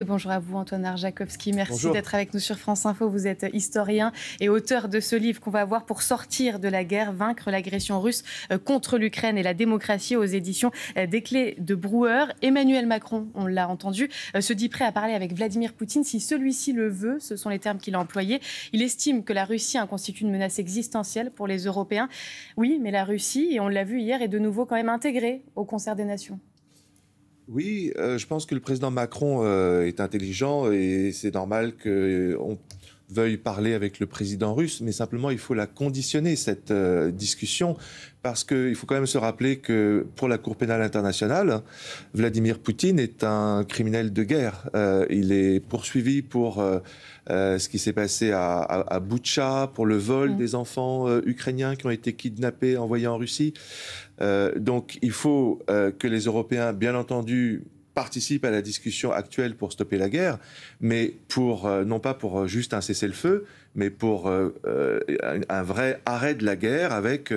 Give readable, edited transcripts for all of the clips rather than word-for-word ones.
Bonjour à vous Antoine Arjakovski, merci Bonjour. d'être avec nous sur France Info. Vous êtes historien et auteur de ce livre qu'on va voir pour sortir de la guerre, vaincre l'agression russe contre l'Ukraine et la démocratie aux éditions des Clés de Brouwer. Emmanuel Macron, on l'a entendu, se dit prêt à parler avec Vladimir Poutine si celui-ci le veut, ce sont les termes qu'il a employés. Il estime que la Russie constitue une menace existentielle pour les Européens. Oui, mais la Russie, et on l'a vu hier, est de nouveau quand même intégrée au concert des nations. Oui, je pense que le président Macron est intelligent et c'est normal qu'on veuille parler avec le président russe, mais simplement il faut la conditionner, cette discussion, parce qu'il faut quand même se rappeler que pour la Cour pénale internationale, Vladimir Poutine est un criminel de guerre. Il est poursuivi pour ce qui s'est passé à Boutcha, pour le vol des enfants ukrainiens qui ont été kidnappés, envoyés en Russie. Donc il faut que les Européens, bien entendu, participent à la discussion actuelle pour stopper la guerre, mais non pas pour juste un cessez-le-feu, mais pour un vrai arrêt de la guerre avec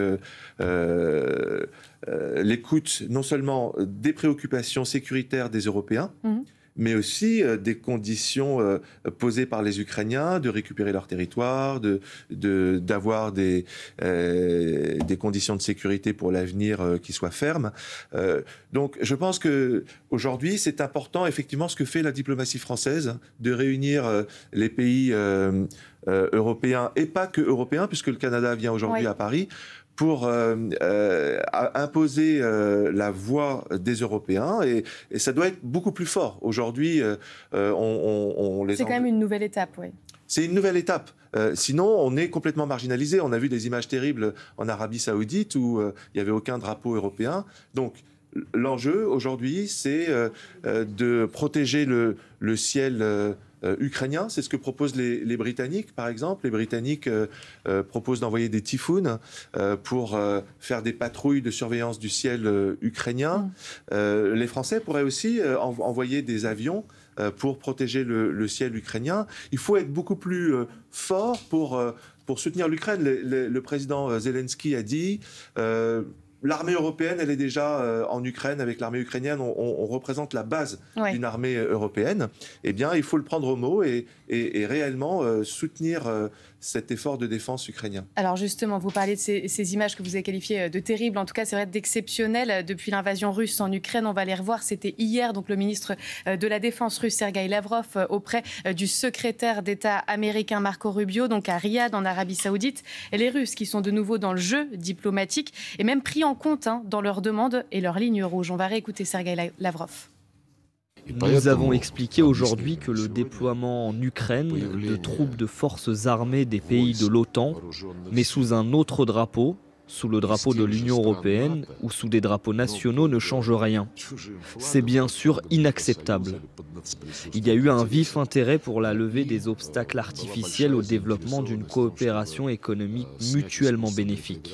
l'écoute non seulement des préoccupations sécuritaires des Européens, mais aussi des conditions posées par les Ukrainiens de récupérer leur territoire, d'avoir des conditions de sécurité pour l'avenir qui soient fermes. Donc je pense qu'aujourd'hui, c'est important, effectivement, ce que fait la diplomatie française, de réunir les pays européens, et pas que européens, puisque le Canada vient aujourd'hui à Paris, pour imposer la voix des Européens. Et ça doit être beaucoup plus fort. Aujourd'hui, C'est quand même une nouvelle étape, oui. C'est une nouvelle étape. Sinon, on est complètement marginalisé. On a vu des images terribles en Arabie Saoudite où il n'y avait aucun drapeau européen. Donc, l'enjeu aujourd'hui, c'est de protéger le ciel ukrainien. C'est ce que proposent les Britanniques, par exemple. Les Britanniques proposent d'envoyer des typhoons pour faire des patrouilles de surveillance du ciel ukrainien. Les Français pourraient aussi envoyer des avions pour protéger le ciel ukrainien. Il faut être beaucoup plus fort pour soutenir l'Ukraine. Le président Zelensky a dit... L'armée européenne, elle est déjà en Ukraine. Avec l'armée ukrainienne, on représente la base d'une armée européenne. Eh bien, il faut le prendre au mot et réellement soutenir cet effort de défense ukrainien. Alors justement, vous parlez de ces images que vous avez qualifiées de terribles, en tout cas c'est vrai d'exceptionnelles depuis l'invasion russe en Ukraine. On va les revoir, c'était hier, donc le ministre de la Défense russe, Sergueï Lavrov, auprès du secrétaire d'État américain Marco Rubio, donc à Riyad en Arabie Saoudite. Et les Russes qui sont de nouveau dans le jeu diplomatique et même pris en compte dans leurs demandes et leurs lignes rouges. On va réécouter Sergueï Lavrov. Nous avons expliqué aujourd'hui que le déploiement en Ukraine de troupes de forces armées des pays de l'OTAN, mais sous un autre drapeau, sous le drapeau de l'Union européenne ou sous des drapeaux nationaux, ne change rien. C'est bien sûr inacceptable. Il y a eu un vif intérêt pour la levée des obstacles artificiels au développement d'une coopération économique mutuellement bénéfique.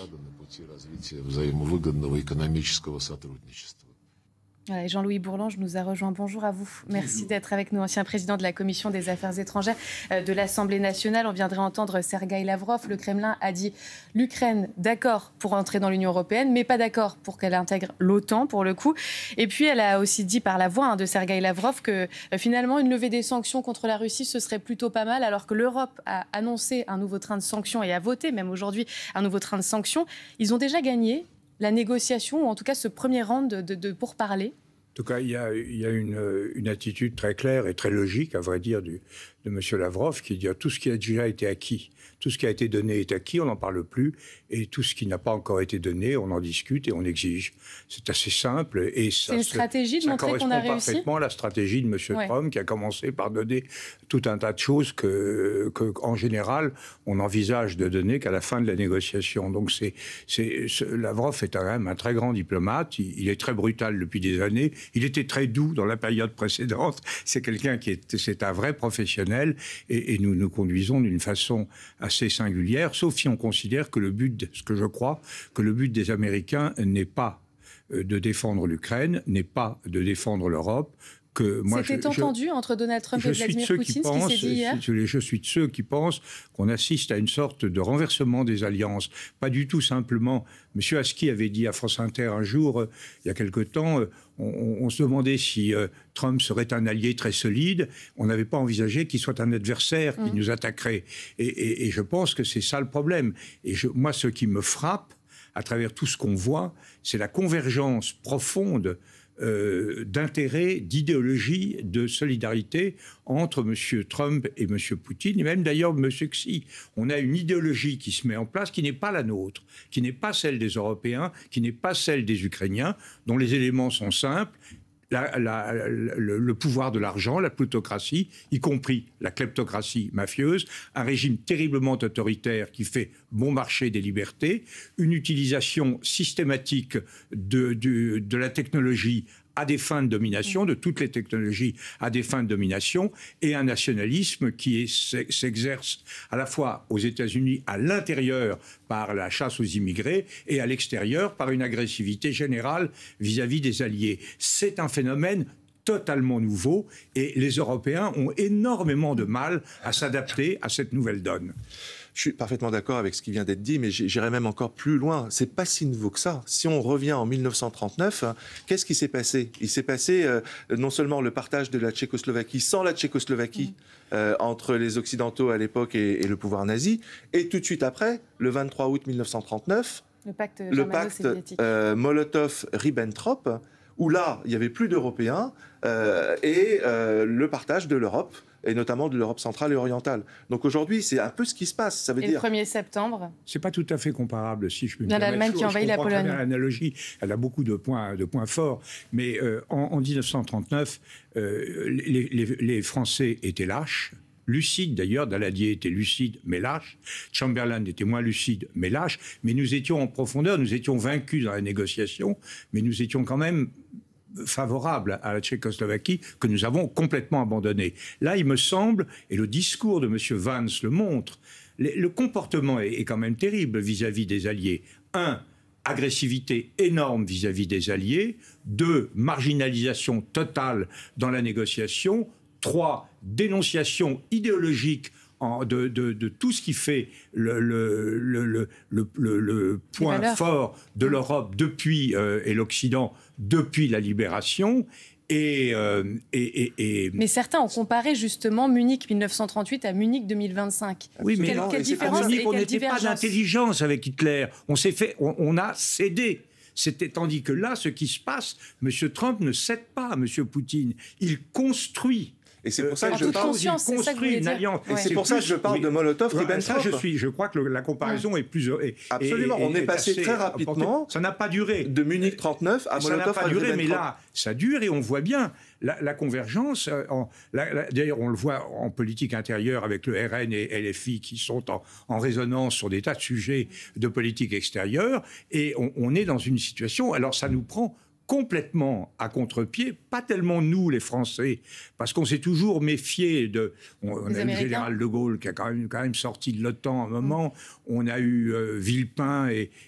Jean-Louis Bourlange nous a rejoint. Bonjour à vous. Merci d'être avec nous, ancien président de la Commission des Affaires étrangères de l'Assemblée nationale. On viendrait entendre Sergueï Lavrov. Le Kremlin a dit l'Ukraine d'accord pour entrer dans l'Union européenne, mais pas d'accord pour qu'elle intègre l'OTAN pour le coup. Et puis elle a aussi dit par la voix de Sergueï Lavrov que finalement une levée des sanctions contre la Russie, ce serait plutôt pas mal, alors que l'Europe a annoncé un nouveau train de sanctions et a voté même aujourd'hui un nouveau train de sanctions. Ils ont déjà gagné la négociation, ou en tout cas ce premier round de pourparlers? En tout cas, il y a une attitude très claire et très logique, à vrai dire, de M. Lavrov, qui dit tout ce qui a déjà été acquis, tout ce qui a été donné est acquis, on n'en parle plus, et tout ce qui n'a pas encore été donné, on en discute et on exige. C'est assez simple. C'est une stratégie de montrer qu'on a réussi. Ça correspond parfaitement à la stratégie de M. Trump, qui a commencé par donner tout un tas de choses qu'en général, on envisage de donner qu'à la fin de la négociation. Donc Lavrov est quand même un très grand diplomate, il est très brutal depuis des années, il était très doux dans la période précédente, c'est quelqu'un c'est un vrai professionnel, et nous nous conduisons d'une façon assez singulière, sauf si on considère que ce que je crois, que le but des Américains n'est pas de défendre l'Ukraine, n'est pas de défendre l'Europe, que moi... C'était entendu entre Donald Trump et Vladimir Poutine, ce qui s'est dit hier. Je suis de ceux qui pensent qu'on assiste à une sorte de renversement des alliances. Pas du tout simplement. M. Aski avait dit à France Inter un jour, il y a quelque temps, on se demandait si Trump serait un allié très solide. On n'avait pas envisagé qu'il soit un adversaire qui nous attaquerait. Et je pense que c'est ça le problème. Et moi, ce qui me frappe, à travers tout ce qu'on voit, c'est la convergence profonde d'intérêts, d'idéologie, de solidarité entre M. Trump et M. Poutine, et même d'ailleurs M. Xi. On a une idéologie qui se met en place qui n'est pas la nôtre, qui n'est pas celle des Européens, qui n'est pas celle des Ukrainiens, dont les éléments sont simples. Le pouvoir de l'argent, la plutocratie, y compris la kleptocratie mafieuse, un régime terriblement autoritaire qui fait bon marché des libertés, une utilisation systématique de la technologie à des fins de domination, de toutes les technologies à des fins de domination, et un nationalisme qui s'exerce à la fois aux États-Unis à l'intérieur par la chasse aux immigrés et à l'extérieur par une agressivité générale vis-à-vis des alliés. C'est un phénomène totalement nouveau et les Européens ont énormément de mal à s'adapter à cette nouvelle donne. Je suis parfaitement d'accord avec ce qui vient d'être dit, mais j'irai même encore plus loin. C'est pas si nouveau que ça. Si on revient en 1939, qu'est-ce qui s'est passé? Il s'est passé non seulement le partage de la Tchécoslovaquie sans la Tchécoslovaquie entre les Occidentaux à l'époque et le pouvoir nazi, et tout de suite après, le 23 août 1939, le pacte Molotov-Ribbentrop, où là, il n'y avait plus d'Européens, et le partage de l'Europe, et notamment de l'Europe centrale et orientale. Donc aujourd'hui, c'est un peu ce qui se passe. Ça veut dire... le 1er septembre C'est pas tout à fait comparable, si je peux me permettre. L'Allemagne qui envahit la Pologne. L'analogie, elle a beaucoup de points forts. Mais en 1939, les Français étaient lâches. Lucide d'ailleurs, Daladier était lucide mais lâche, Chamberlain était moins lucide mais lâche, mais nous étions en profondeur, nous étions vaincus dans la négociation, mais nous étions quand même favorables à la Tchécoslovaquie que nous avons complètement abandonnée. Là, il me semble, et le discours de M. Vance le montre, le comportement est quand même terrible vis-à-vis des Alliés. 1. Agressivité énorme vis-à-vis des Alliés. 2. Marginalisation totale dans la négociation. 3. Dénonciation idéologique de tout ce qui fait le point fort de l'Europe depuis et l'Occident depuis la libération. Mais certains ont comparé justement Munich 1938 à Munich 2025. Oui, mais quelle différence à Munich, on n'était pas d'intelligence avec Hitler. On a cédé. Tandis que là, ce qui se passe, M. Trump ne cède pas à M. Poutine. Il construit. Et c'est pour ça que je parle d'une alliance. Et c'est pour ça que je parle de Molotov-Ribbentrop. Je crois que la comparaison est plus... Absolument, on est passé très rapidement... Ça n'a pas duré. De Munich 39 à Molotov-Ribbentrop. Ça n'a pas duré, mais là, ça dure et on voit bien la convergence. D'ailleurs, on le voit en politique intérieure avec le RN et LFI qui sont en résonance sur des tas de sujets de politique extérieure. Et on est dans une situation... Alors, ça nous prend complètement à contre-pied, pas tellement nous les Français, parce qu'on s'est toujours méfié de... On a eu le général de Gaulle qui a quand même sorti de l'OTAN à un moment, on a eu Villepin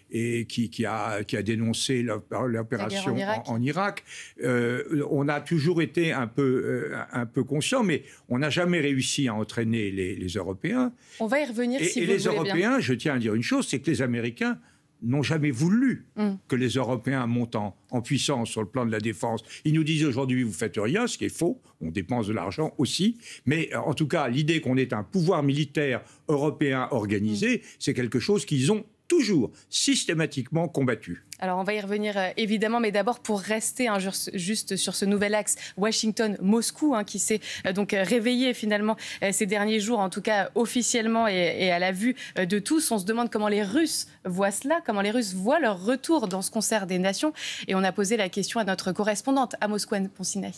et qui a dénoncé l'opération en Irak. On a toujours été un peu conscients, mais on n'a jamais réussi à entraîner les Européens. On va y revenir si vous le voulez bien. Et les Européens, je tiens à dire une chose, c'est que les Américains n'ont jamais voulu que les Européens montent en puissance sur le plan de la défense. Ils nous disent aujourd'hui, vous ne faites rien, ce qui est faux, on dépense de l'argent aussi, mais en tout cas, l'idée qu'on ait un pouvoir militaire européen organisé, c'est quelque chose qu'ils ont toujours systématiquement combattu. Alors on va y revenir évidemment, mais d'abord pour rester juste sur ce nouvel axe Washington-Moscou qui s'est donc réveillé finalement ces derniers jours, en tout cas officiellement et à la vue de tous. On se demande comment les Russes voient cela, comment les Russes voient leur retour dans ce concert des nations. Et on a posé la question à notre correspondante à Moscou, Anne Poncinaï.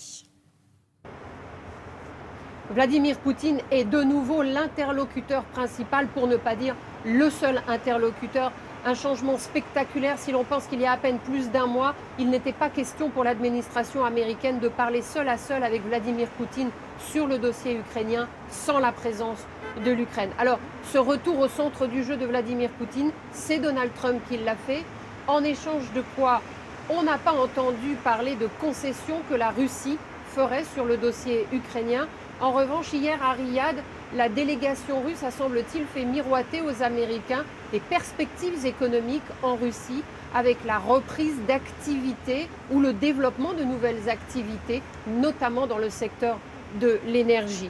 Vladimir Poutine est de nouveau l'interlocuteur principal, pour ne pas dire le seul interlocuteur. Un changement spectaculaire. Si l'on pense qu'il y a à peine plus d'un mois, il n'était pas question pour l'administration américaine de parler seul à seul avec Vladimir Poutine sur le dossier ukrainien sans la présence de l'Ukraine. Alors, ce retour au centre du jeu de Vladimir Poutine, c'est Donald Trump qui l'a fait. En échange de quoi on n'a pas entendu parler de concessions que la Russie ferait sur le dossier ukrainien. En revanche, hier à Riyad, la délégation russe a, semble-t-il, fait miroiter aux Américains des perspectives économiques en Russie avec la reprise d'activités ou le développement de nouvelles activités, notamment dans le secteur de l'énergie.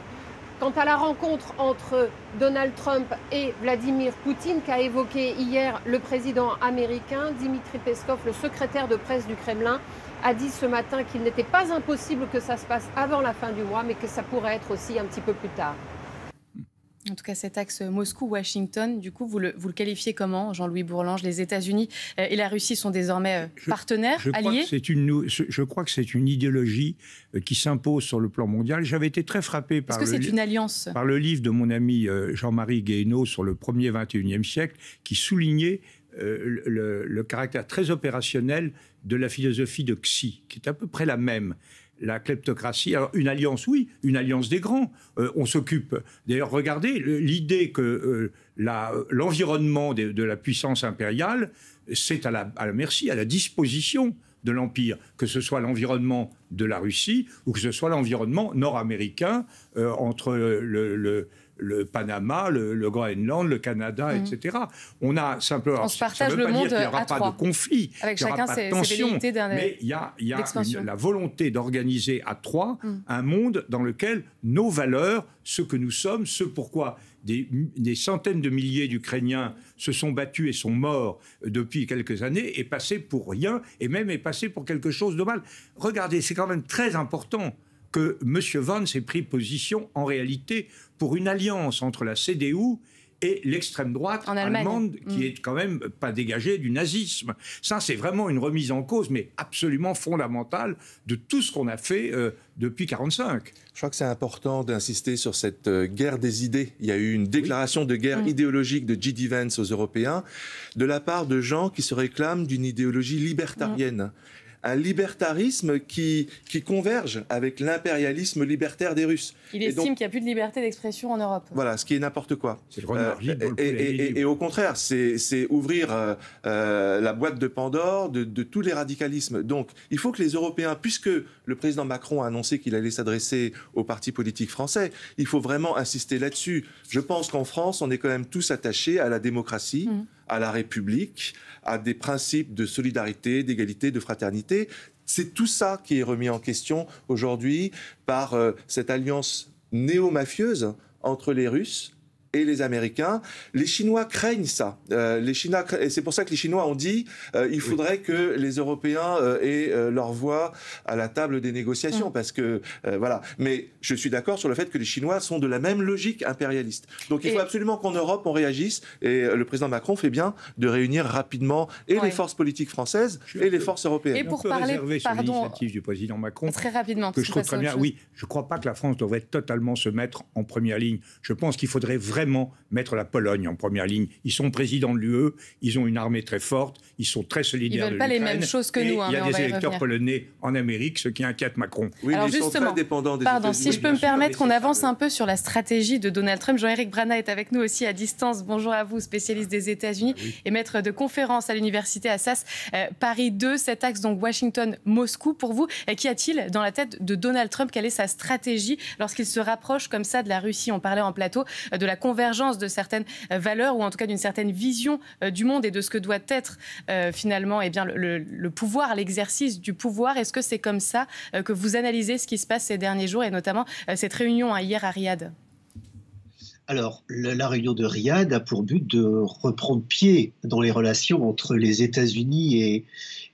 Quant à la rencontre entre Donald Trump et Vladimir Poutine qu'a évoqué hier le président américain, Dmitri Peskov, le secrétaire de presse du Kremlin, a dit ce matin qu'il n'était pas impossible que ça se passe avant la fin du mois, mais que ça pourrait être aussi un petit peu plus tard. En tout cas, cet axe Moscou-Washington, du coup, vous le qualifiez comment, Jean-Louis Bourlange? Les États-Unis et la Russie sont désormais partenaires, alliés? Je crois que c'est une idéologie qui s'impose sur le plan mondial. J'avais été très frappé par le livre de mon ami Jean-Marie Guéhenno sur le premier 21e siècle, qui soulignait le caractère très opérationnel de la philosophie de Xi, qui est à peu près la même. La kleptocratie, alors une alliance, oui, une alliance des grands. On s'occupe. D'ailleurs, regardez, l'idée que l'environnement de la puissance impériale, c'est à la merci, à la disposition de l'Empire, que ce soit l'environnement de la Russie ou que ce soit l'environnement nord-américain entre le Panama, le Groenland, le Canada, etc. On a simplement... On se partage le monde à trois. Il n'y aura pas de conflit, avec il n'y aura chacun pas de tension, mais il y a la volonté d'organiser à trois un monde dans lequel nos valeurs, ce que nous sommes, ce pourquoi des centaines de milliers d'Ukrainiens se sont battus et sont morts depuis quelques années, est passé pour rien, et même est passé pour quelque chose de mal. Regardez, c'est quand même très important que M. Vance ait pris position, en réalité, pour une alliance entre la CDU et l'extrême droite allemande, qui est quand même pas dégagée du nazisme. Ça, c'est vraiment une remise en cause, mais absolument fondamentale, de tout ce qu'on a fait depuis 1945. Je crois que c'est important d'insister sur cette guerre des idées. Il y a eu une déclaration de guerre idéologique de J.D. Vance aux Européens, de la part de gens qui se réclament d'une idéologie libertarienne. Un libertarisme qui converge avec l'impérialisme libertaire des Russes. Il estime qu'il n'y a plus de liberté d'expression en Europe. Voilà, ce qui est n'importe quoi. C'est et au contraire, c'est ouvrir la boîte de Pandore de tous les radicalismes. Donc, il faut que les Européens, puisque le président Macron a annoncé qu'il allait s'adresser aux partis politiques français, il faut vraiment insister là-dessus. Je pense qu'en France, on est quand même tous attachés à la démocratie, à la République, à des principes de solidarité, d'égalité, de fraternité. C'est tout ça qui est remis en question aujourd'hui par cette alliance néo-mafieuse entre les Russes et les Américains. Les Chinois craignent ça. Et c'est pour ça que les Chinois ont dit il faudrait que les Européens aient leur voix à la table des négociations. Parce que, voilà. Mais je suis d'accord sur le fait que les Chinois sont de la même logique impérialiste. Donc il faut absolument qu'en Europe, on réagisse. Et le président Macron fait bien de réunir rapidement et les forces politiques françaises et les forces européennes. Et pour parler, sur l'initiative du président Macron, très rapidement, que je trouve très bien. Oui, je ne crois pas que la France devrait totalement se mettre en première ligne. Je pense qu'il faudrait vraiment mettre la Pologne en première ligne. Ils sont présidents de l'UE, ils ont une armée très forte, ils sont très solidaires de l'Ukraine. Ils ne veulent pas les mêmes choses que nous. Il y a des électeurs polonais en Amérique, ce qui inquiète Macron. Oui, alors mais ils sont très dépendants des États-Unis. Si je peux me permettre qu'on avance un peu sur la stratégie de Donald Trump. Jean-Éric Brana est avec nous aussi à distance. Bonjour à vous, spécialiste des États-Unis et maître de conférence à l'université Assas Paris 2. Cet axe, donc Washington-Moscou, pour vous, qu'y a-t-il dans la tête de Donald Trump? Quelle est sa stratégie lorsqu'il se rapproche comme ça de la Russie? On parlait en plateau de la convergence de certaines valeurs, ou en tout cas d'une certaine vision du monde et de ce que doit être finalement le pouvoir, l'exercice du pouvoir. Est-ce que c'est comme ça que vous analysez ce qui se passe ces derniers jours, et notamment cette réunion hier à Riyad? Alors, la réunion de Riyad a pour but de reprendre pied dans les relations entre les États-Unis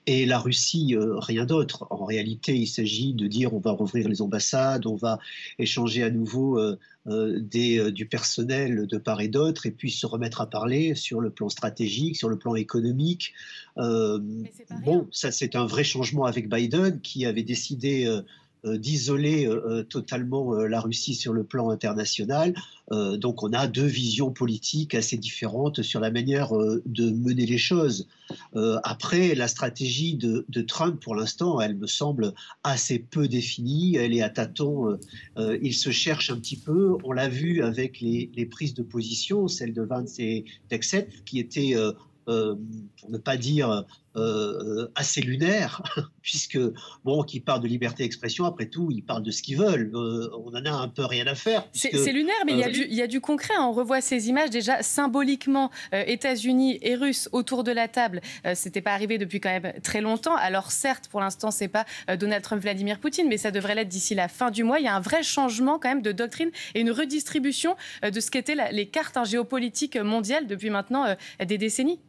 et la Russie, rien d'autre. En réalité, il s'agit de dire on va rouvrir les ambassades, on va échanger à nouveau du personnel de part et d'autre, et puis se remettre à parler sur le plan stratégique, sur le plan économique. Ça c'est un vrai changement avec Biden, qui avait décidé d'isoler totalement la Russie sur le plan international. Donc on a deux visions politiques assez différentes sur la manière de mener les choses. Après, la stratégie de Trump, pour l'instant, elle me semble assez peu définie. Elle est à tâtons. Il se cherche un petit peu. On l'a vu avec les prises de position, celle de Vance et d'Excep, qui étaient pour ne pas dire assez lunaire, puisque, bon, qui parlent de liberté d'expression, après tout, ils parlent de ce qu'ils veulent. On en a un peu rien à faire. C'est lunaire, mais il y a du concret. On revoit ces images déjà symboliquement, États-Unis et Russes autour de la table. C'était pas arrivé depuis quand même très longtemps. Alors certes, pour l'instant, c'est pas Donald Trump, Vladimir Poutine, mais ça devrait l'être d'ici la fin du mois. Il y a un vrai changement quand même de doctrine et une redistribution de ce qu'étaient les cartes géopolitiques mondiales depuis maintenant des décennies.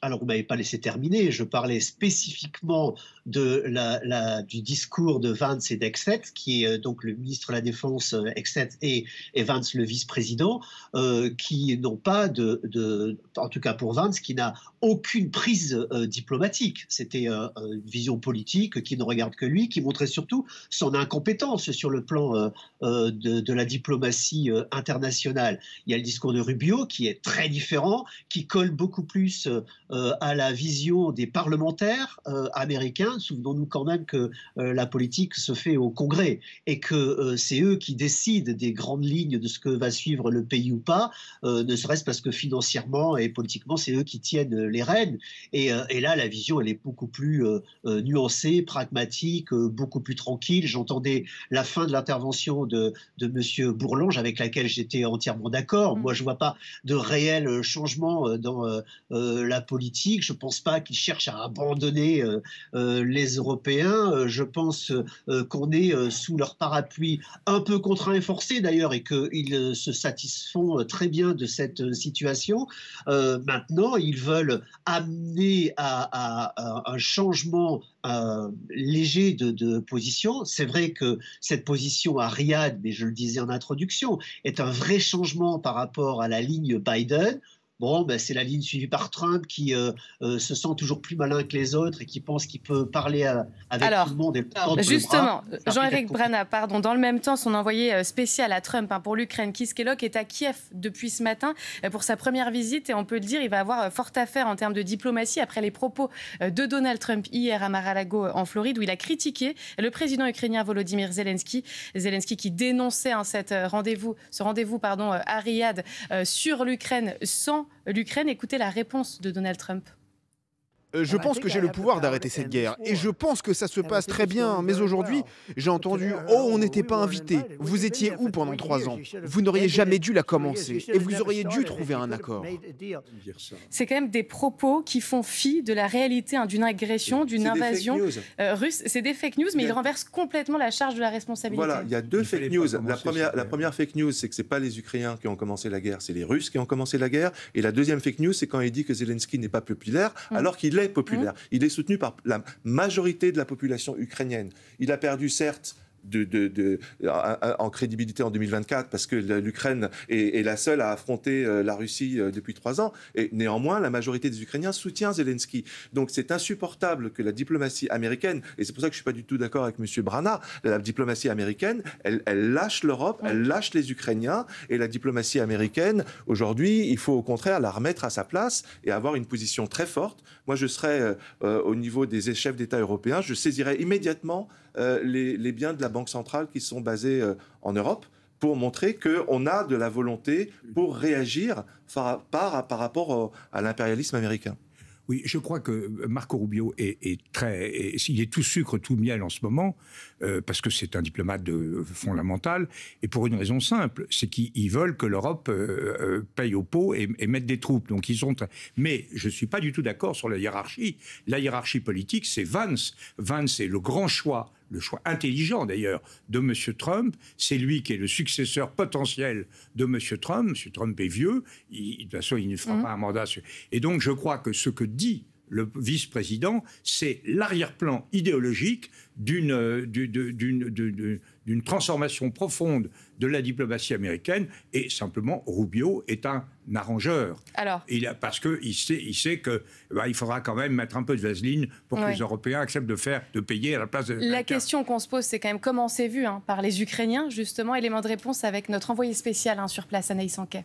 Alors, vous ne m'avez pas laissé terminer. Je parlais spécifiquement du discours de Vance et d'Exet, qui est donc le ministre de la Défense Exet et Vance le vice-président, qui n'ont pas en tout cas pour Vance, qui n'a aucune prise diplomatique. C'était une vision politique qui ne regarde que lui, qui montrait surtout son incompétence sur le plan de la diplomatie internationale. Il y a le discours de Rubio qui est très différent, qui colle beaucoup plus à la vision des parlementaires américains. Souvenons-nous quand même que la politique se fait au Congrès et que c'est eux qui décident des grandes lignes de ce que va suivre le pays ou pas, ne serait-ce parce que financièrement et politiquement, c'est eux qui tiennent les rênes. Et là, la vision, elle est beaucoup plus nuancée, pragmatique, beaucoup plus tranquille. J'entendais la fin de l'intervention de M. Bourlange, avec laquelle j'étais entièrement d'accord. Moi, je ne vois pas de réel changement dans la politique. Je ne pense pas qu'ils cherchent à abandonner les Européens. Je pense qu'on est sous leur parapluie, un peu contraint et forcé d'ailleurs, et qu'ils se satisfont très bien de cette situation. Maintenant, ils veulent amener à un changement léger de position. C'est vrai que cette position à Riyad, mais je le disais en introduction, est un vrai changement par rapport à la ligne Biden. Bon, ben c'est la ligne suivie par Trump qui se sent toujours plus malin que les autres et qui pense qu'il peut parler avec tout le monde. Justement, Jean-Éric Brana, pardon, dans le même temps, son envoyé spécial à Trump pour l'Ukraine, Keith Kellogg, est à Kiev depuis ce matin pour sa première visite. Et on peut le dire, il va avoir fort à faire en termes de diplomatie après les propos de Donald Trump hier à Mar-a-Lago en Floride, où il a critiqué le président ukrainien Volodymyr Zelensky. Zelensky qui dénonçait ce rendez-vous à Riyad sur l'Ukraine sans l'Ukraine. Écoutez la réponse de Donald Trump. Je pense que j'ai le pouvoir d'arrêter cette guerre et je pense que ça se passe très bien. Mais aujourd'hui, j'ai entendu « Oh, on n'était pas invités. Vous étiez où pendant 3 ans? Vous n'auriez jamais dû la commencer et vous auriez dû trouver un accord. » C'est quand même des propos qui font fi de la réalité d'une agression, d'une invasion russe. C'est des fake news, mais ils renversent complètement la charge de la responsabilité. Voilà, il y a 2 fake news. La première fake news, c'est que ce n'est pas les Ukrainiens qui ont commencé la guerre, c'est les Russes qui ont commencé la guerre. Et la deuxième fake news, c'est quand il dit que Zelensky n'est pas populaire, alors qu'il est populaire. Il est soutenu par la majorité de la population ukrainienne. Il a perdu, certes, en crédibilité en 2024 parce que l'Ukraine est la seule à affronter la Russie depuis 3 ans. Et néanmoins, la majorité des Ukrainiens soutient Zelensky. Donc c'est insupportable que la diplomatie américaine, et c'est pour ça que je ne suis pas du tout d'accord avec M. Brana, la diplomatie américaine, elle lâche l'Europe, elle lâche les Ukrainiens, et la diplomatie américaine, aujourd'hui, il faut au contraire la remettre à sa place et avoir une position très forte. Moi, je serais au niveau des chefs d'État européens, je saisirais immédiatement les biens de la Banque centrale qui sont basés en Europe pour montrer qu'on a de la volonté pour réagir par rapport à l'impérialisme américain. Oui, je crois que Marco Rubio il est tout sucre, tout miel en ce moment, parce que c'est un diplomate fondamental, et pour une raison simple, c'est qu'ils veulent que l'Europe paye au pot et mette des troupes. Donc ils sont. Mais je ne suis pas du tout d'accord sur la hiérarchie. La hiérarchie politique, c'est Vance. Vance est le grand choix. Le choix intelligent d'ailleurs de M. Trump, c'est lui qui est le successeur potentiel de M. Trump. M. Trump est vieux, de toute façon il ne fera pas un mandat. Et donc je crois que ce que dit le vice-président, c'est l'arrière-plan idéologique d'une transformation profonde de la diplomatie américaine, et simplement Rubio est un arrangeur. Alors, parce qu'il sait qu'il faudra quand même mettre un peu de vaseline pour que les Européens acceptent de payer à la place de... La question qu'on se pose, c'est quand même comment c'est vu par les Ukrainiens, justement. Élément de réponse avec notre envoyé spécial sur place, Anaïs Anquet.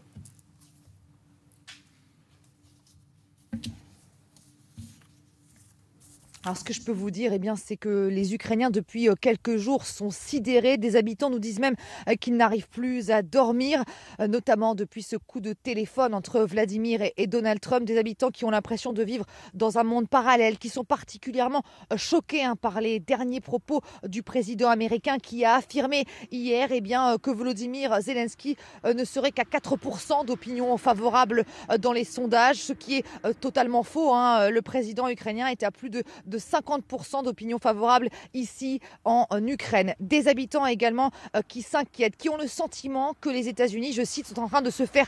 Alors ce que je peux vous dire, c'est que les Ukrainiens depuis quelques jours sont sidérés. Des habitants nous disent même qu'ils n'arrivent plus à dormir, notamment depuis ce coup de téléphone entre Vladimir et Donald Trump. Des habitants qui ont l'impression de vivre dans un monde parallèle, qui sont particulièrement choqués par les derniers propos du président américain qui a affirmé hier que Volodymyr Zelensky ne serait qu'à 4% d'opinion favorable dans les sondages, ce qui est totalement faux. Le président ukrainien est à plus de 50% d'opinion favorable ici en Ukraine. Des habitants également qui s'inquiètent, qui ont le sentiment que les États-Unis, je cite, sont en train de se faire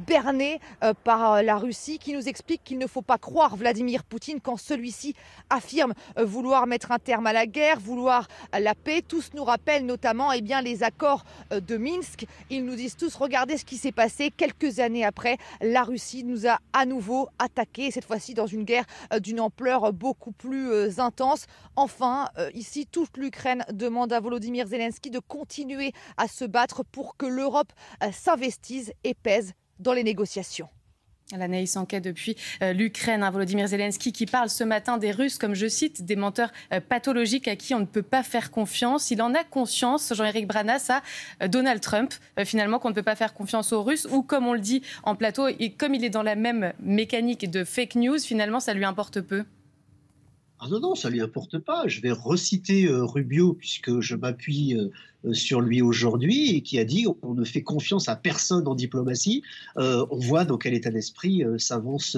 berner par la Russie, qui nous explique qu'il ne faut pas croire Vladimir Poutine quand celui-ci affirme vouloir mettre un terme à la guerre, vouloir la paix. Tous nous rappellent notamment les accords de Minsk. Ils nous disent tous, regardez ce qui s'est passé quelques années après. La Russie nous a à nouveau attaqués, cette fois-ci dans une guerre d'une ampleur beaucoup plus intense. Enfin, ici, toute l'Ukraine demande à Volodymyr Zelensky de continuer à se battre pour que l'Europe s'investisse et pèse dans les négociations. L'analyse enquête depuis l'Ukraine, Volodymyr Zelensky qui parle ce matin des Russes, comme je cite, des menteurs pathologiques à qui on ne peut pas faire confiance. Il en a conscience, Jean-Éric Branas, à Donald Trump, finalement, qu'on ne peut pas faire confiance aux Russes, ou comme on le dit en plateau, et comme il est dans la même mécanique de fake news, finalement, ça lui importe peu. Ah non, ça ne lui importe pas. Je vais reciter Rubio, puisque je m'appuie sur lui aujourd'hui, et qui a dit on ne fait confiance à personne en diplomatie. On voit dans quel état d'esprit s'avancent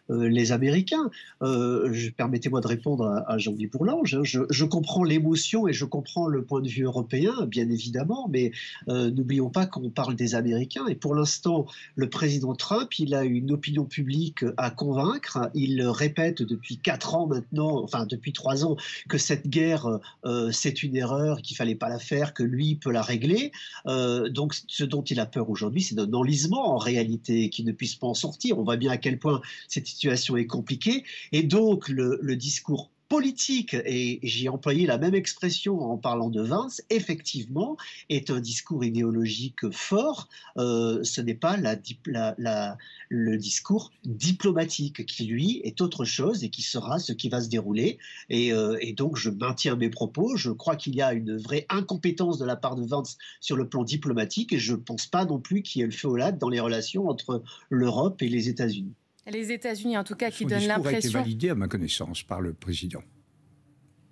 les Américains. Permettez-moi de répondre à Jean-Louis Bourlange. Je comprends l'émotion et je comprends le point de vue européen, bien évidemment, mais n'oublions pas qu'on parle des Américains. Et pour l'instant, le président Trump, il a une opinion publique à convaincre. Il répète depuis 4 ans maintenant, enfin depuis 3 ans, que cette guerre, c'est une erreur, qu'il ne fallait pas la faire, que lui peut la régler. Donc ce dont il a peur aujourd'hui, c'est d'un enlisement en réalité, qu'il ne puisse pas en sortir. On voit bien à quel point cette situation est compliquée. Et donc le discours politique, et j'ai employé la même expression en parlant de Vance, effectivement, est un discours idéologique fort. Ce n'est pas le discours diplomatique qui, lui, est autre chose et qui sera ce qui va se dérouler. Et donc, je maintiens mes propos. Je crois qu'il y a une vraie incompétence de la part de Vance sur le plan diplomatique et je ne pense pas non plus qu'il y ait le feu au lac dans les relations entre l'Europe et les États-Unis. Les États-Unis, en tout cas, qui Son donnent l'impression... discours a été validé, à ma connaissance, par le président.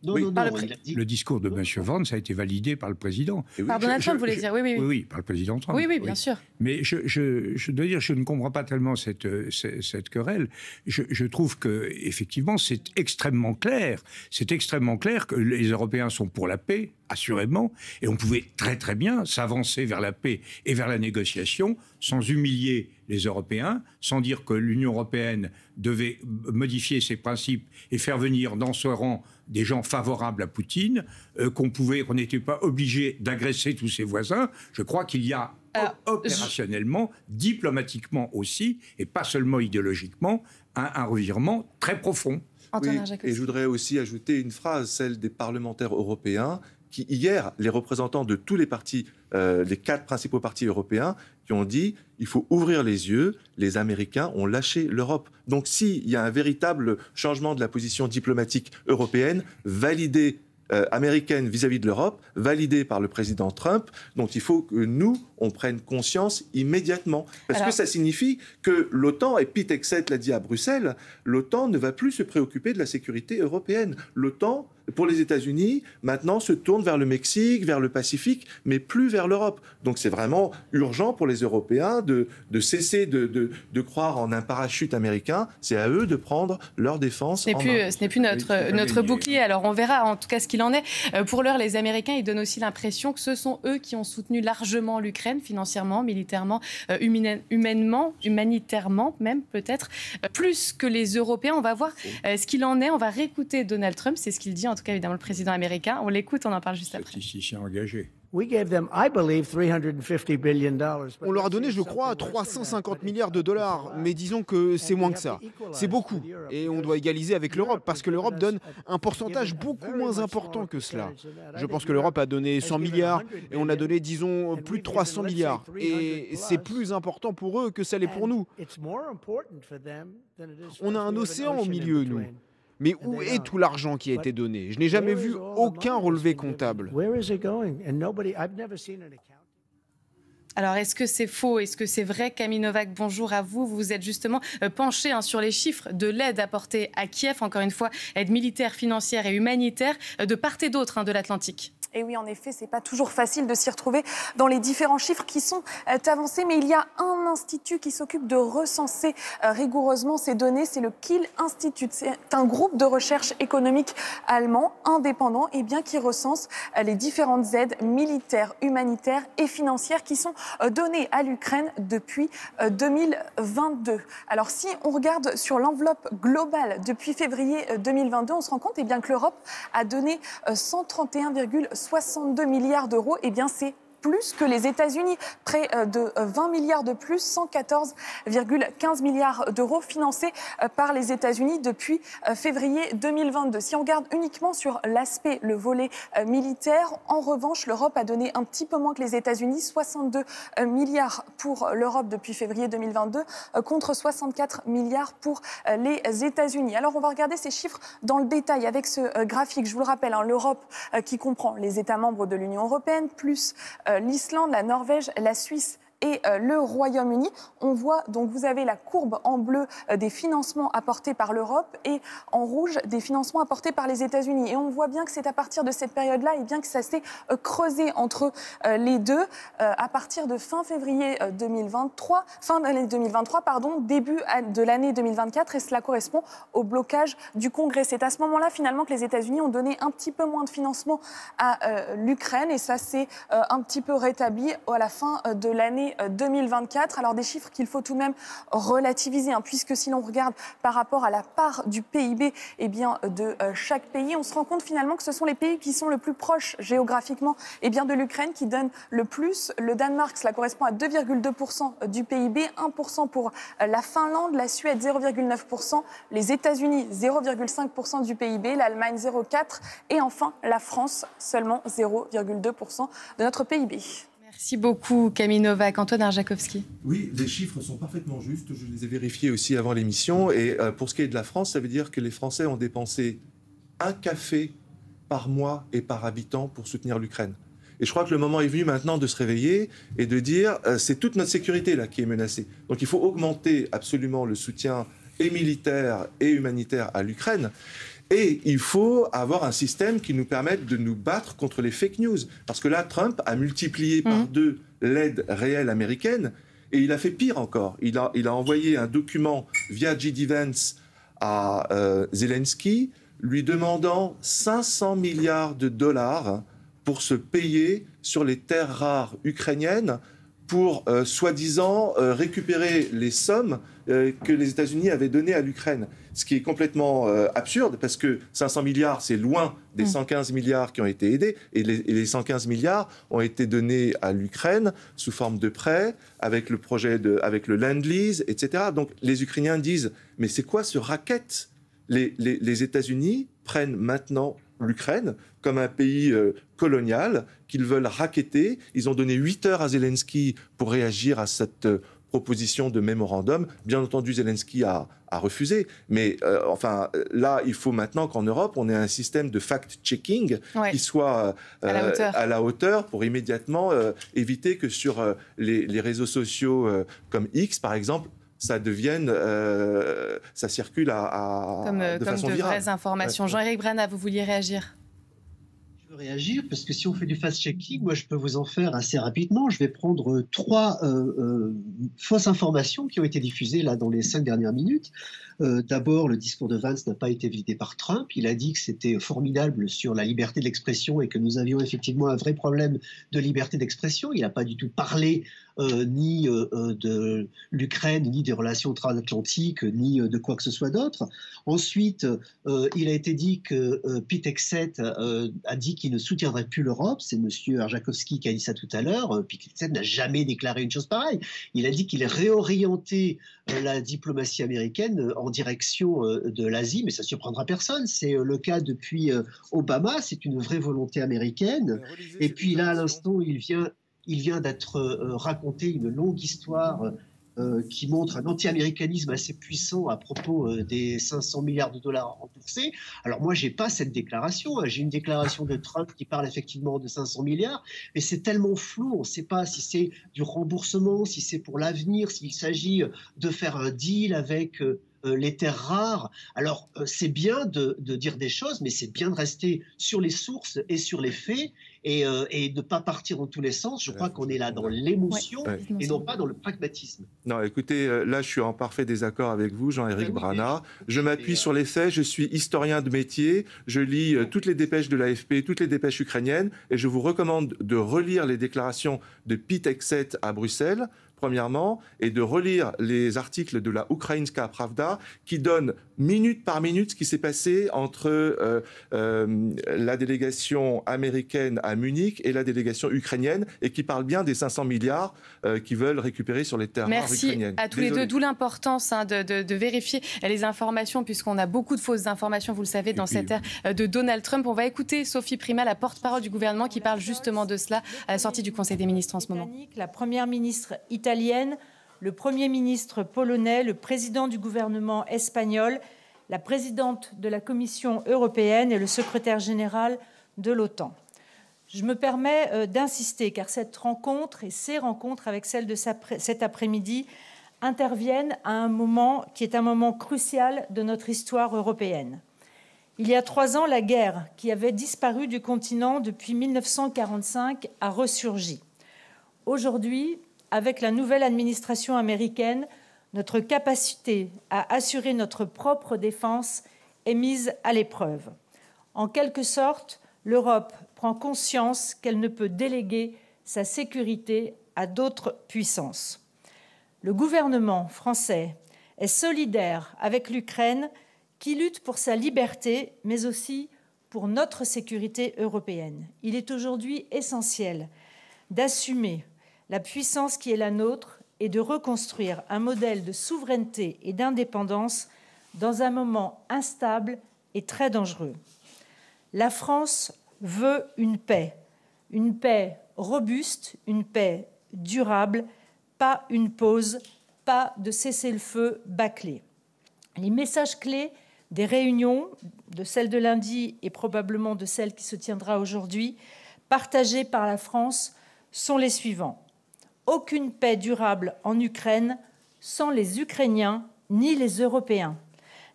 Non, le discours de M. Vance a été validé par le président. Par Donald Trump, vous voulez dire, oui, par le président Trump. Oui, bien sûr. Mais je dois dire, je ne comprends pas tellement cette querelle. Je trouve que effectivement, c'est extrêmement clair. C'est extrêmement clair que les Européens sont pour la paix, assurément, et on pouvait très très bien s'avancer vers la paix et vers la négociation sans humilier les Européens, sans dire que l'Union européenne devait modifier ses principes et faire venir dans ce rang des gens favorables à Poutine, qu'on n'était pas obligé d'agresser tous ses voisins. Je crois qu'il y a opérationnellement, diplomatiquement aussi, et pas seulement idéologiquement, un revirement très profond. Oui, et je voudrais aussi ajouter une phrase, celle des parlementaires européens, qui hier, les représentants de tous les partis, les 4 principaux partis européens, qui ont dit il faut ouvrir les yeux, les Américains ont lâché l'Europe. Donc s'il y a un véritable changement de la position diplomatique européenne, validé américaine vis-à-vis de l'Europe, validée par le président Trump, dont il faut que nous, on prenne conscience immédiatement. Parce que ça signifie que l'OTAN, et Pete Hegseth l'a dit à Bruxelles, l'OTAN ne va plus se préoccuper de la sécurité européenne. L'OTAN, pour les États-Unis, maintenant se tourne vers le Mexique, vers le Pacifique, mais plus vers l'Europe. Donc c'est vraiment urgent pour les Européens de cesser de croire en un parachute américain. C'est à eux de prendre leur défense en main. Ce n'est plus notre bouclier. Alors on verra en tout cas ce qu'il en est. Pour l'heure, les Américains, ils donnent aussi l'impression que ce sont eux qui ont soutenu largement l'Ukraine, financièrement, militairement, humainement, humanitairement même peut-être, plus que les Européens. On va voir ce qu'il en est. On va réécouter Donald Trump. C'est ce qu'il dit, en tout cas évidemment le président américain. On l'écoute, on en parle juste après. Statisticien engagé. On leur a donné, je crois, 350 milliards de dollars, mais disons que c'est moins que ça. C'est beaucoup. Et on doit égaliser avec l'Europe, parce que l'Europe donne un pourcentage beaucoup moins important que cela. Je pense que l'Europe a donné 100 milliards, et on a donné, disons, plus de 300 milliards. Et c'est plus important pour eux que ça l'est pour nous. On a un océan au milieu, nous. Mais où est tout l'argent qui a été donné? Je n'ai jamais vu aucun relevé comptable. Alors, est-ce que c'est faux? Est-ce que c'est vrai? Camille Novak, bonjour à vous. Vous êtes justement penché sur les chiffres de l'aide apportée à Kiev. Encore une fois, aide militaire, financière et humanitaire de part et d'autre de l'Atlantique. Et oui, en effet, c'est pas toujours facile de s'y retrouver dans les différents chiffres qui sont avancés, mais il y a un institut qui s'occupe de recenser rigoureusement ces données, c'est le Kiel Institute. C'est un groupe de recherche économique allemand indépendant qui recense les différentes aides militaires, humanitaires et financières qui sont données à l'Ukraine depuis 2022. Alors si on regarde sur l'enveloppe globale depuis février 2022, on se rend compte que l'Europe a donné 131,62 milliards d'euros. C'est plus que les États-Unis, près de 20 milliards de plus, 114,15 milliards d'euros financés par les États-Unis depuis février 2022. Si on regarde uniquement sur l'aspect, le volet militaire, en revanche, l'Europe a donné un petit peu moins que les États-Unis, 62 milliards pour l'Europe depuis février 2022, contre 64 milliards pour les États-Unis. Alors on va regarder ces chiffres dans le détail avec ce graphique. Je vous le rappelle, l'Europe qui comprend les États membres de l'Union européenne, plus l'Islande, la Norvège, la Suisse et le Royaume-Uni. On voit, donc vous avez la courbe en bleu des financements apportés par l'Europe et en rouge des financements apportés par les États-Unis. Et on voit bien que c'est à partir de cette période-là que ça s'est creusé entre les deux à partir de fin février 2023, fin d'année 2023, début de l'année 2024, et cela correspond au blocage du Congrès. C'est à ce moment-là finalement que les États-Unis ont donné un petit peu moins de financement à l'Ukraine et ça s'est un petit peu rétabli à la fin de l'année 2024. Alors des chiffres qu'il faut tout de même relativiser, puisque si l'on regarde par rapport à la part du PIB de chaque pays, on se rend compte finalement que ce sont les pays qui sont le plus proches géographiquement de l'Ukraine qui donnent le plus. Le Danemark, cela correspond à 2,2% du PIB, 1% pour la Finlande, la Suède 0,9%, les États-Unis 0,5% du PIB, l'Allemagne 0,4% et enfin la France seulement 0,2% de notre PIB. Merci beaucoup Camille Novak. Antoine Arjakovski. Oui, les chiffres sont parfaitement justes. Je les ai vérifiés aussi avant l'émission. Et pour ce qui est de la France, ça veut dire que les Français ont dépensé un café par mois et par habitant pour soutenir l'Ukraine. Et je crois que le moment est venu maintenant de se réveiller et de dire c'est toute notre sécurité là qui est menacée. Donc il faut augmenter absolument le soutien et militaire et humanitaire à l'Ukraine. Et il faut avoir un système qui nous permette de nous battre contre les fake news. Parce que là, Trump a multiplié par 2 l'aide réelle américaine. Et il a fait pire encore. Il a envoyé un document via J.D. Vance à Zelensky, lui demandant 500 milliards de dollars pour se payer sur les terres rares ukrainiennes pour, soi-disant, récupérer les sommes que les États-Unis avaient données à l'Ukraine. Ce qui est complètement absurde, parce que 500 milliards, c'est loin des 115 milliards qui ont été aidés. Et les 115 milliards ont été donnés à l'Ukraine sous forme de prêts, avec le projet avec le Land-Lease, etc. Donc les Ukrainiens disent, mais c'est quoi ce racket? Les États-Unis prennent maintenant l'Ukraine comme un pays colonial qu'ils veulent racketter. Ils ont donné 8 heures à Zelensky pour réagir à cette proposition de mémorandum. Bien entendu, Zelensky a refusé. Mais là, il faut maintenant qu'en Europe, on ait un système de fact-checking qui soit à la hauteur pour immédiatement éviter que sur les réseaux sociaux comme X, par exemple, ça devienne, ça circule de façon virale. Vraies informations. Jean-Éric Brana, vous vouliez réagir? Je veux réagir parce que si on fait du fast-checking, moi je peux vous en faire assez rapidement. Je vais prendre 3 fausses informations qui ont été diffusées là dans les 5 dernières minutes. D'abord, le discours de Vance n'a pas été validé par Trump. Il a dit que c'était formidable sur la liberté de l'expression et que nous avions effectivement un vrai problème de liberté d'expression. Il n'a pas du tout parlé ni de l'Ukraine, ni des relations transatlantiques, ni de quoi que ce soit d'autre. Ensuite, il a été dit que Pete Hegseth a dit qu'il ne soutiendrait plus l'Europe. C'est M. Arjakovski qui a dit ça tout à l'heure. Pete Hegseth n'a jamais déclaré une chose pareille. Il a dit qu'il réorientait la diplomatie américaine en direction de l'Asie, mais ça ne surprendra personne. C'est le cas depuis Obama. C'est une vraie volonté américaine. Et puis là, à l'instant, il vient d'être raconté une longue histoire qui montre un anti-américanisme assez puissant à propos des 500 milliards de dollars remboursés. Alors moi, j'ai pas cette déclaration. J'ai une déclaration de Trump qui parle effectivement de 500 milliards, mais c'est tellement flou. On ne sait pas si c'est du remboursement, si c'est pour l'avenir, s'il s'agit de faire un deal avec les terres rares. Alors, c'est bien de dire des choses, mais c'est bien de rester sur les sources et sur les faits et de ne pas partir dans tous les sens. Je crois qu'on est là dans l'émotion et non pas dans le pragmatisme. Non, écoutez, là, je suis en parfait désaccord avec vous, Jean-Éric Brana. Je m'appuie sur les faits, je suis historien de métier, je lis toutes les dépêches de l'AFP, toutes les dépêches ukrainiennes, et je vous recommande de relire les déclarations de Pete Hegseth à Bruxelles, premièrement, et de relire les articles de la Ukrainska Pravda qui donnent minute par minute ce qui s'est passé entre la délégation américaine à Munich et la délégation ukrainienne et qui parlent bien des 500 milliards qu'ils veulent récupérer sur les terres rares ukrainiennes. Merci à tous les deux, d'où l'importance de vérifier les informations puisqu'on a beaucoup de fausses informations, vous le savez, dans cette ère de Donald Trump. On va écouter Sophie Primas, la porte-parole du gouvernement, qui parle justement de cela à la sortie du Conseil des ministres en ce moment. La première ministre italienne, le Premier ministre polonais, le président du gouvernement espagnol, la présidente de la Commission européenne et le secrétaire général de l'OTAN. Je me permets d'insister, car cette rencontre et ces rencontres avec celle de cet après-midi interviennent à un moment qui est un moment crucial de notre histoire européenne. Il y a 3 ans, la guerre qui avait disparu du continent depuis 1945 a ressurgi. Aujourd'hui, avec la nouvelle administration américaine, notre capacité à assurer notre propre défense est mise à l'épreuve. En quelque sorte, l'Europe prend conscience qu'elle ne peut déléguer sa sécurité à d'autres puissances. Le gouvernement français est solidaire avec l'Ukraine qui lutte pour sa liberté, mais aussi pour notre sécurité européenne. Il est aujourd'hui essentiel d'assumer la puissance qui est la nôtre et de reconstruire un modèle de souveraineté et d'indépendance dans un moment instable et très dangereux. La France veut une paix robuste, une paix durable, pas une pause, pas de cessez-le-feu bâclé. Les messages clés des réunions, de celle de lundi et probablement de celle qui se tiendra aujourd'hui, partagées par la France, sont les suivants. Aucune paix durable en Ukraine sans les Ukrainiens ni les Européens.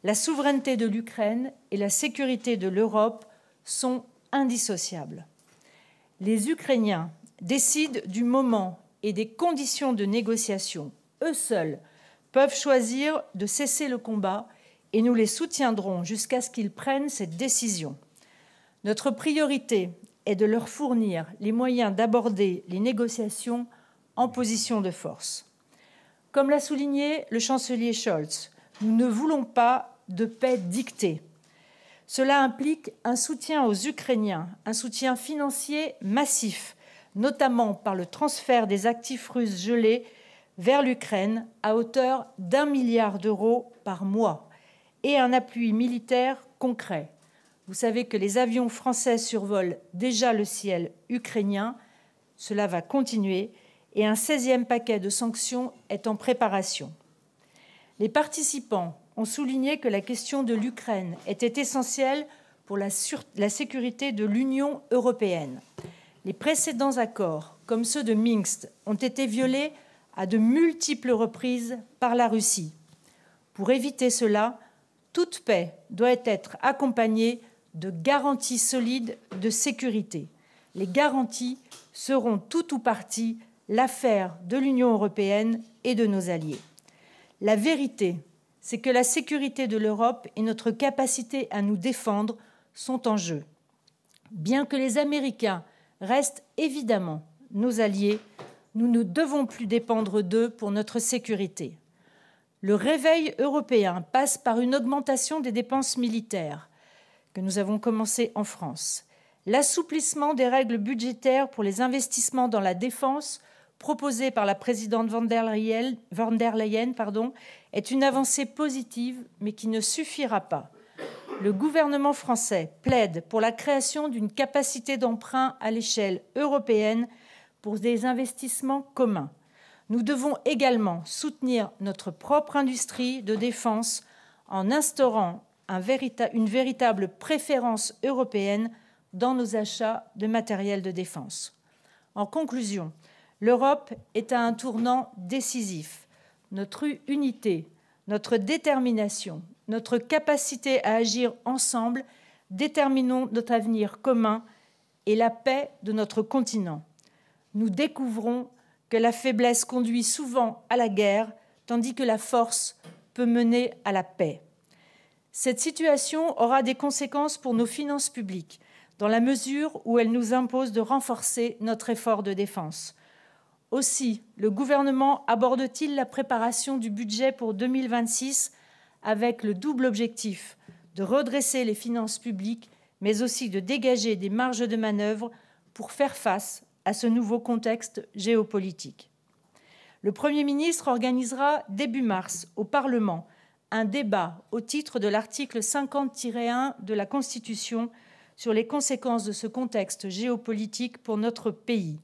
La souveraineté de l'Ukraine et la sécurité de l'Europe sont indissociables. Les Ukrainiens décident du moment et des conditions de négociation. Eux seuls peuvent choisir de cesser le combat et nous les soutiendrons jusqu'à ce qu'ils prennent cette décision. Notre priorité est de leur fournir les moyens d'aborder les négociations en position de force. Comme l'a souligné le chancelier Scholz, nous ne voulons pas de paix dictée. Cela implique un soutien aux Ukrainiens, un soutien financier massif, notamment par le transfert des actifs russes gelés vers l'Ukraine à hauteur d'1 milliard d'euros par mois et un appui militaire concret. Vous savez que les avions français survolent déjà le ciel ukrainien. Cela va continuer et un 16e paquet de sanctions est en préparation. Les participants ont souligné que la question de l'Ukraine était essentielle pour la sécurité de l'Union européenne. Les précédents accords, comme ceux de Minsk, ont été violés à de multiples reprises par la Russie. Pour éviter cela, toute paix doit être accompagnée de garanties solides de sécurité. Les garanties seront tout ou partie l'affaire de l'Union européenne et de nos alliés. La vérité, c'est que la sécurité de l'Europe et notre capacité à nous défendre sont en jeu. Bien que les Américains restent évidemment nos alliés, nous ne devons plus dépendre d'eux pour notre sécurité. Le réveil européen passe par une augmentation des dépenses militaires que nous avons commencé en France. L'assouplissement des règles budgétaires pour les investissements dans la défense proposé par la présidente von der Leyen, est une avancée positive, mais qui ne suffira pas. Le gouvernement français plaide pour la création d'une capacité d'emprunt à l'échelle européenne pour des investissements communs. Nous devons également soutenir notre propre industrie de défense en instaurant une véritable préférence européenne dans nos achats de matériel de défense. En conclusion, l'Europe est à un tournant décisif. Notre unité, notre détermination, notre capacité à agir ensemble déterminons notre avenir commun et la paix de notre continent. Nous découvrons que la faiblesse conduit souvent à la guerre, tandis que la force peut mener à la paix. Cette situation aura des conséquences pour nos finances publiques, dans la mesure où elle nous impose de renforcer notre effort de défense. Aussi, le gouvernement aborde-t-il la préparation du budget pour 2026 avec le double objectif de redresser les finances publiques, mais aussi de dégager des marges de manœuvre pour faire face à ce nouveau contexte géopolitique. Le Premier ministre organisera début mars au Parlement un débat au titre de l'article 50-1 de la Constitution sur les conséquences de ce contexte géopolitique pour notre pays.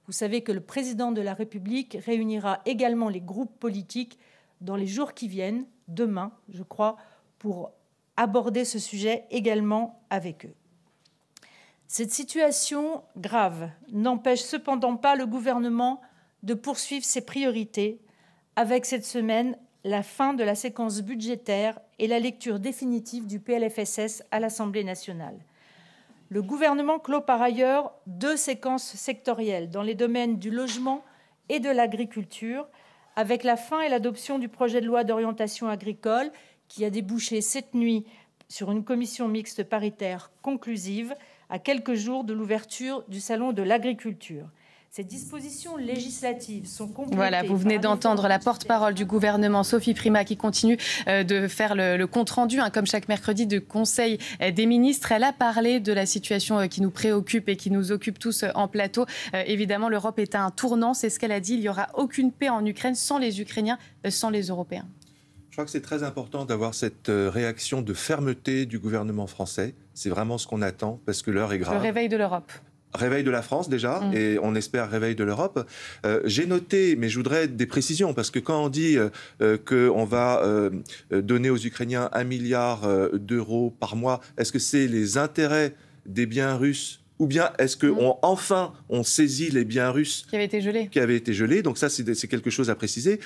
Vous savez que le président de la République réunira également les groupes politiques dans les jours qui viennent, demain, je crois, pour aborder ce sujet également avec eux. Cette situation grave n'empêche cependant pas le gouvernement de poursuivre ses priorités avec cette semaine la fin de la séquence budgétaire et la lecture définitive du PLFSS à l'Assemblée nationale. Le gouvernement clôt par ailleurs 2 séquences sectorielles dans les domaines du logement et de l'agriculture, avec la fin et l'adoption du projet de loi d'orientation agricole qui a débouché cette nuit sur une commission mixte paritaire conclusive à quelques jours de l'ouverture du Salon de l'agriculture. Ces dispositions législatives sont complétées. Voilà, vous venez d'entendre la porte-parole du gouvernement, Sophie Primas, qui continue de faire le compte-rendu, comme chaque mercredi, de Conseil des ministres. Elle a parlé de la situation qui nous préoccupe et qui nous occupe tous en plateau. Évidemment, l'Europe est à un tournant, c'est ce qu'elle a dit. Il n'y aura aucune paix en Ukraine sans les Ukrainiens, sans les Européens. Je crois que c'est très important d'avoir cette réaction de fermeté du gouvernement français. C'est vraiment ce qu'on attend, parce que l'heure est grave. Le réveil de l'Europe. Réveil de la France déjà, et on espère réveil de l'Europe. J'ai noté, mais je voudrais des précisions, parce que quand on dit qu'on va donner aux Ukrainiens 1 milliard d'euros par mois, est-ce que c'est les intérêts des biens russes ? Ou bien est-ce qu'enfin on saisit les biens russes qui avaient été gelés. Donc ça, c'est quelque chose à préciser.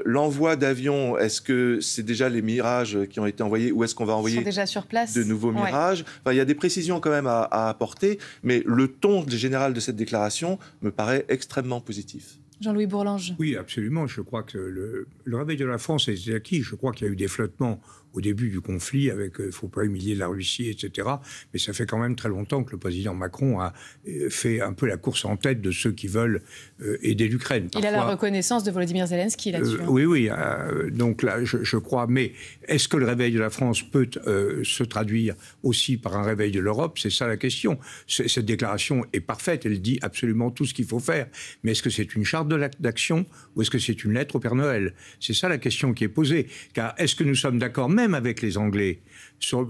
L'envoi d'avions, est-ce que c'est déjà les Mirages qui ont été envoyés ou est-ce qu'on va envoyer déjà sur place de nouveaux Mirages ? Enfin, il y a des précisions quand même à apporter, mais le ton général de cette déclaration me paraît extrêmement positif. Jean-Louis Bourlanges. Oui, absolument. Je crois que le réveil de la France a été acquis. Je crois qu'il y a eu des flottements au début du conflit avec il ne faut pas humilier la Russie, etc. Mais ça fait quand même très longtemps que le président Macron a fait un peu la course en tête de ceux qui veulent aider l'Ukraine. Il a la reconnaissance de Volodymyr Zelensky là-dessus. Oui. Donc là, je crois. Mais est-ce que le réveil de la France peut se traduire aussi par un réveil de l'Europe ? C'est ça la question. Cette déclaration est parfaite. Elle dit absolument tout ce qu'il faut faire. Mais est-ce que c'est une charte d'action ou est-ce que c'est une lettre au Père Noël ? C'est ça la question qui est posée. Car est-ce que nous sommes d'accord même avec les Anglais,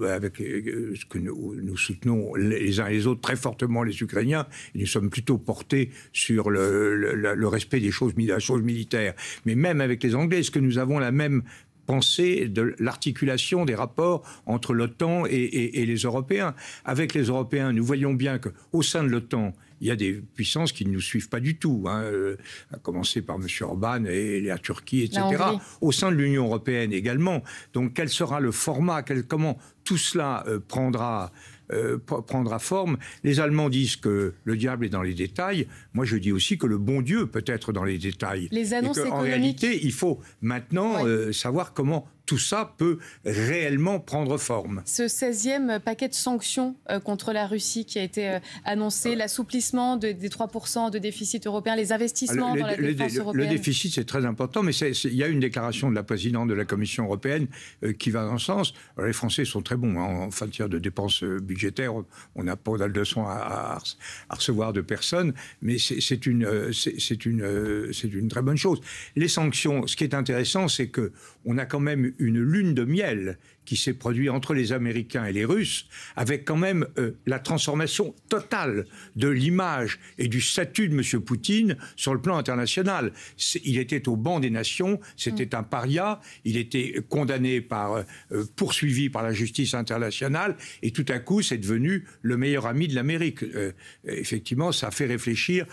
avec ce que nous soutenons les uns et les autres très fortement les Ukrainiens, et nous sommes plutôt portés sur le respect des choses, la chose militaire. Mais même avec les Anglais, est-ce que nous avons la même pensée de l'articulation des rapports entre l'OTAN et les Européens ? Avec les Européens, nous voyons bien qu'au sein de l'OTAN, il y a des puissances qui ne nous suivent pas du tout, à commencer par M. Orban et la Turquie, etc. Au sein de l'Union européenne également. Donc quel sera le format, comment tout cela prendra forme. Les Allemands disent que le diable est dans les détails. Moi, je dis aussi que le bon Dieu peut être dans les détails. Les annonces économiques. En réalité, il faut maintenant savoir comment tout ça peut réellement prendre forme. Ce 16e paquet de sanctions contre la Russie qui a été annoncé, l'assouplissement des 3% de déficit européen, les investissements dans la défense européenne. Le déficit, c'est très important, mais il y a une déclaration de la présidente de la Commission européenne qui va dans ce sens. Alors, les Français sont très bons en matière de dépenses budgétaires. On n'a pas de leçons à recevoir de personne, mais c'est une très bonne chose. Les sanctions, ce qui est intéressant, c'est qu'on a quand même une lune de miel qui s'est produit entre les Américains et les Russes, avec quand même la transformation totale de l'image et du statut de M. Poutine sur le plan international. Il était au banc des nations, c'était un paria, il était condamné poursuivi par la justice internationale, et tout à coup, c'est devenu le meilleur ami de l'Amérique. Effectivement, ça fait réfléchir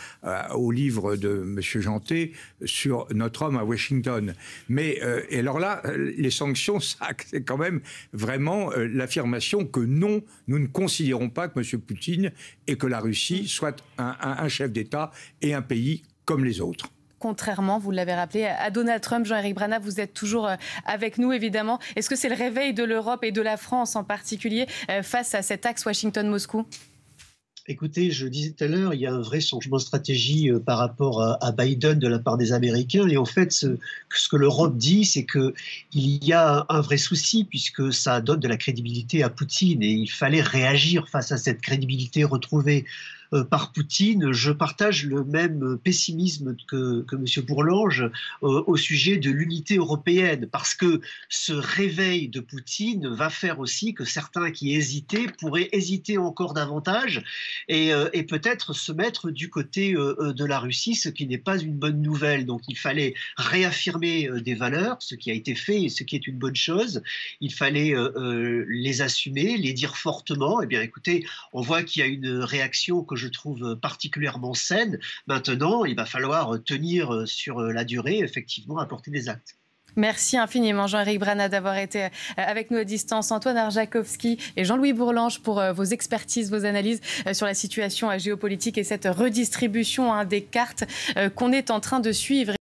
au livre de M. Janté sur notre homme à Washington. Mais, et alors là, les sanctions, c'est quand même vraiment l'affirmation que non, nous ne considérons pas que M. Poutine et que la Russie soient un chef d'État et un pays comme les autres. Contrairement, vous l'avez rappelé, à Donald Trump. Jean-Éric Brana, vous êtes toujours avec nous, évidemment. Est-ce que c'est le réveil de l'Europe et de la France en particulier face à cet axe Washington-Moscou ? Écoutez, je disais tout à l'heure, il y a un vrai changement de stratégie par rapport à Biden de la part des Américains. Et en fait, ce que l'Europe dit, c'est qu'il y a un vrai souci puisque ça donne de la crédibilité à Poutine. Et il fallait réagir face à cette crédibilité retrouvée par Poutine. Je partage le même pessimisme que M. Bourlange au sujet de l'unité européenne, parce que ce réveil de Poutine va faire aussi que certains qui hésitaient pourraient hésiter encore davantage et peut-être se mettre du côté de la Russie, ce qui n'est pas une bonne nouvelle. Donc il fallait réaffirmer des valeurs, ce qui a été fait et ce qui est une bonne chose. Il fallait les assumer, les dire fortement. Eh bien écoutez, on voit qu'il y a une réaction que je trouve particulièrement saine. Maintenant, il va falloir tenir sur la durée, effectivement, apporter des actes. Merci infiniment Jean-Éric Brana d'avoir été avec nous à distance. Antoine Arjakovski et Jean-Louis Bourlange pour vos expertises, vos analyses sur la situation géopolitique et cette redistribution des cartes qu'on est en train de suivre.